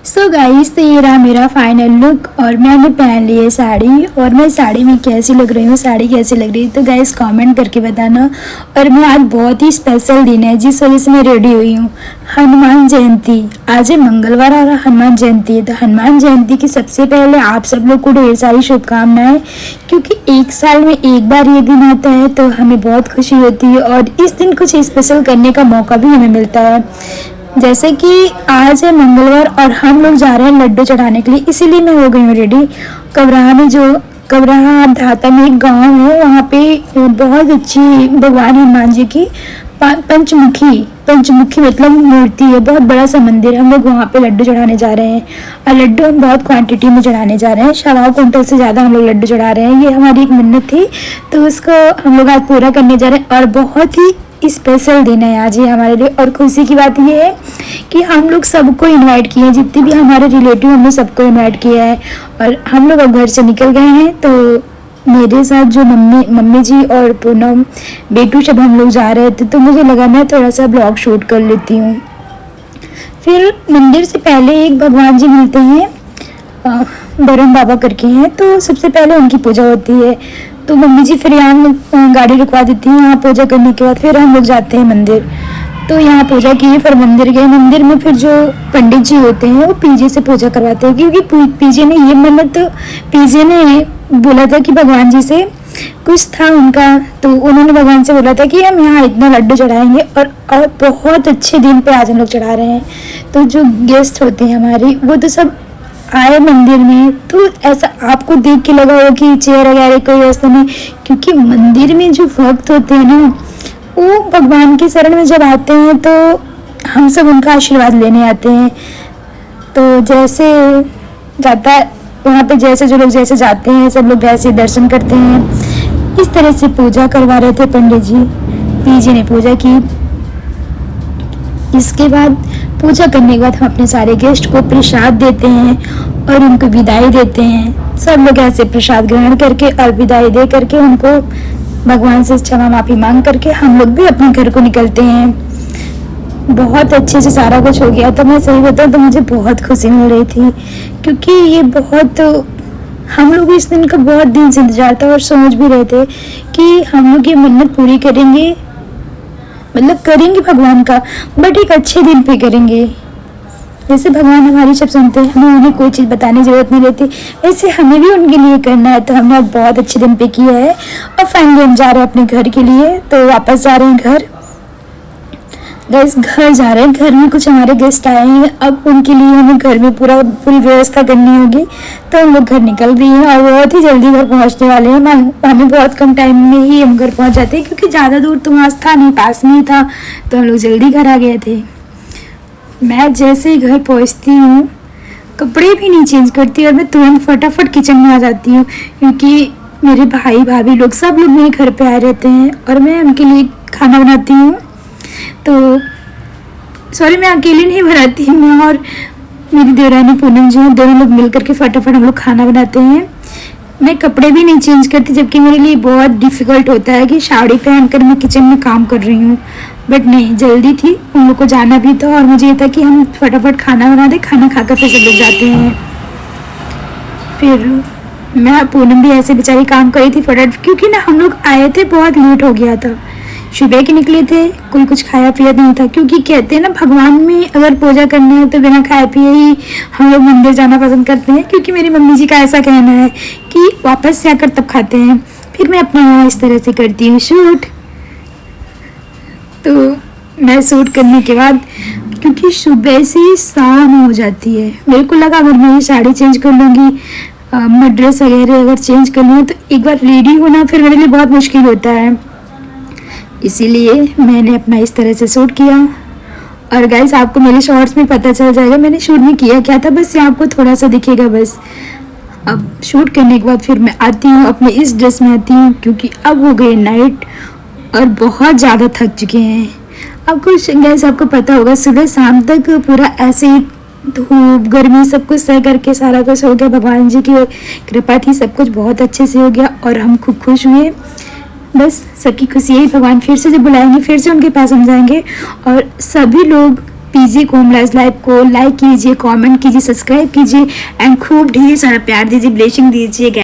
So guys, तो ये रहा मेरा फाइनल लुक और मैंने पहन ली है साड़ी। और मैं साड़ी में कैसी लग रही हूँ, साड़ी कैसी लग रही है, तो गाइस कमेंट करके बताना। और मैं आज बहुत ही स्पेशल दिन है जिस वजह से मैं रेडी हुई हूँ। हनुमान जयंती आज है, मंगलवार और हनुमान जयंती है। तो हनुमान जयंती की सबसे पहले आप सब लोग को ढेर सारी शुभकामनाएं, क्योंकि एक साल में एक बार ये दिन आता है तो हमें बहुत खुशी होती है और इस दिन कुछ स्पेशल करने का मौका भी हमें मिलता है। जैसे कि आज है मंगलवार और हम लोग जा रहे हैं लड्डू चढ़ाने के लिए, इसीलिए मैं हो गई हूँ रेडी। कबराहा में जो कबराहा धाता में एक गांव है, वहाँ पे बहुत अच्छी भगवान हनुमान जी की पंचमुखी मतलब मूर्ति है। बहुत बड़ा सा मंदिर है। हम लोग वहाँ पे लड्डू चढ़ाने जा रहे हैं और लड्डू हम बहुत क्वांटिटी में चढ़ाने जा रहे हैं। 1.25 कुंटल से ज़्यादा हम लोग लड्डू चढ़ा रहे हैं। ये हमारी एक मन्नत थी तो उसको हम लोग आज पूरा करने जा रहे हैं और बहुत ही स्पेशल दिन है आज ये हमारे लिए। और खुशी की बात ये है कि हम लोग सबको इनवाइट किए हैं, जितने भी हमारे रिलेटिव हमने सबको इनवाइट किया है। और हम लोग अब घर से निकल गए हैं तो मेरे साथ जो मम्मी जी और पूनम बेटू सब हम लोग जा रहे थे, तो मुझे लगा मैं थोड़ा सा ब्लॉग शूट कर लेती हूँ। फिर मंदिर से पहले एक भगवान जी मिलते हैं, बरम बाबा करके हैं, तो सबसे पहले उनकी पूजा होती है। तो मम्मी जी फिर यहाँ गाड़ी रुकवा देती हैं। यहाँ पूजा करने के बाद फिर हम लोग जाते हैं मंदिर। तो यहाँ पूजा की, फिर मंदिर गए। मंदिर में फिर जो पंडित जी होते हैं वो पीजे से पूजा करवाते हैं, क्योंकि पीजे ने ये मन्नत, पीजे ने बोला था कि भगवान जी से कुछ था उनका, तो उन्होंने भगवान से बोला था कि हम यहाँ इतना लड्डू चढ़ाएंगे और बहुत अच्छे दिन पे आज हम लोग चढ़ा रहे हैं। तो जो गेस्ट होते हैं हमारे, वो तो सब आए मंदिर में। तो ऐसा आपको देख के लगा होगा कि चेयर वगैरह कोई ऐसा नहीं, क्योंकि मंदिर में जो भक्त होते हैं ना, वो भगवान के शरण में जब आते हैं तो हम सब उनका आशीर्वाद लेने आते हैं। तो जैसे जाता है वहाँ पे, जैसे जो लोग जैसे जाते हैं सब लोग वैसे दर्शन करते हैं। इस तरह से पूजा करवा रहे थे पंडित जी। पीजी ने पूजा की। इसके बाद पूजा करने के बाद हम अपने सारे गेस्ट को प्रसाद देते हैं और उनको विदाई देते हैं। सब लोग ऐसे प्रसाद ग्रहण करके और विदाई दे करके उनको भगवान से क्षमा माफी मांग करके हम लोग भी अपने घर को निकलते हैं। बहुत अच्छे से सारा कुछ हो गया। तो मैं सही बताऊं तो मुझे बहुत खुशी मिल रही थी, क्योंकि ये बहुत, हम लोग इस दिन का बहुत दिन से इंतजार था और सोच भी रहे थे कि हम लोग ये मन्नत पूरी करेंगे, मतलब करेंगे भगवान का, बट एक अच्छे दिन पे करेंगे। जैसे भगवान हमारी सब सुनते हैं, हमें उन्हें कोई चीज़ बताने की जरूरत नहीं रहती, वैसे हमें भी उनके लिए करना है। तो हमने बहुत अच्छे दिन पे किया है और फाइनली हम जा रहे हैं अपने घर के लिए। तो वापस जा रहे हैं घर। गैस घर जा रहे हैं, घर में कुछ हमारे गेस्ट आए हैं, अब उनके लिए हमें घर में पूरी व्यवस्था करनी होगी। तो हम लोग घर निकल रही हैं और बहुत ही जल्दी घर पहुंचने वाले हैं। हमें बहुत कम टाइम में ही हम घर पहुंच जाते हैं, क्योंकि ज़्यादा दूर तो वहाँ था नहीं, पास में ही था, तो हम लोग जल्दी घर आ गए थे। मैं जैसे ही घर पहुँचती हूँ, कपड़े भी नहीं चेंज करती और मैं तुरंत फटाफट किचन में आ जाती हूँ, क्योंकि मेरे भाई भाभी लोग सब लोग मेरे घर पे आए रहते हैं और मैं उनके लिए खाना बनाती हूँ। तो सॉरी, मैं अकेले नहीं बनाती, मैं और मेरी देवरानी पूनम जी हैं, दोनों लोग मिल करके फटाफट हम लोग खाना बनाते हैं। मैं कपड़े भी नहीं चेंज करती, जबकि मेरे लिए बहुत डिफ़िकल्ट होता है कि साड़ी पहनकर मैं किचन में काम कर रही हूँ। बट नहीं, जल्दी थी, उन लोग को जाना भी था और मुझे ये था कि हम फटाफट खाना बना दें, खाना खाकर फिर सब लोग जाते हैं। फिर मैं पूनम भी ऐसे बेचारी काम कर रही थी फटाफट, क्योंकि ना हम लोग आए थे, बहुत लेट हो गया था, सुबह के निकले थे, कोई कुछ खाया पिया नहीं था। क्योंकि कहते हैं ना, भगवान में अगर पूजा करनी है तो बिना खाए पिए ही हम लोग मंदिर जाना पसंद करते हैं, क्योंकि मेरी मम्मी जी का ऐसा कहना है कि वापस से आकर तब खाते हैं। फिर मैं अपना इस तरह से करती हूँ शूट। तो मैं शूट करने के बाद, क्योंकि सुबह से शाम हो जाती है, मेरे को लगा अगर मैं ये साड़ी चेंज कर लूँगी, ड्रेस वगैरह अगर चेंज कर लूँ तो एक बार रेडी होना फिर मेरे लिए बहुत मुश्किल होता है। इसीलिए मैंने अपना इस तरह से शूट किया। और गाइस, आपको मेरे शॉर्ट्स में पता चल जाएगा मैंने शूट में किया क्या था, बस ये आपको थोड़ा सा दिखेगा बस। अब शूट करने के बाद फिर मैं आती हूँ, अपने इस ड्रेस में आती हूँ, क्योंकि अब हो गई नाइट और बहुत ज़्यादा थक चुके हैं। आपको गाइस, आपको पता होगा सुबह शाम तक पूरा ऐसे ही धूप गर्मी सब कुछ सह करके सारा कुछ हो गया। भगवान जी की कृपा थी, सब कुछ बहुत अच्छे से हो गया और हम खूब खुश हुए। बस सबकी खुशी यही, भगवान फिर से जब बुलाएंगे फिर से उनके पास हम जाएंगे और सभी लोग पीजी कोमलाज लाइव को लाइक कीजिए, कमेंट कीजिए, सब्सक्राइब कीजिए एंड खूब ढेर सारा प्यार दीजिए, ब्लेसिंग दीजिए।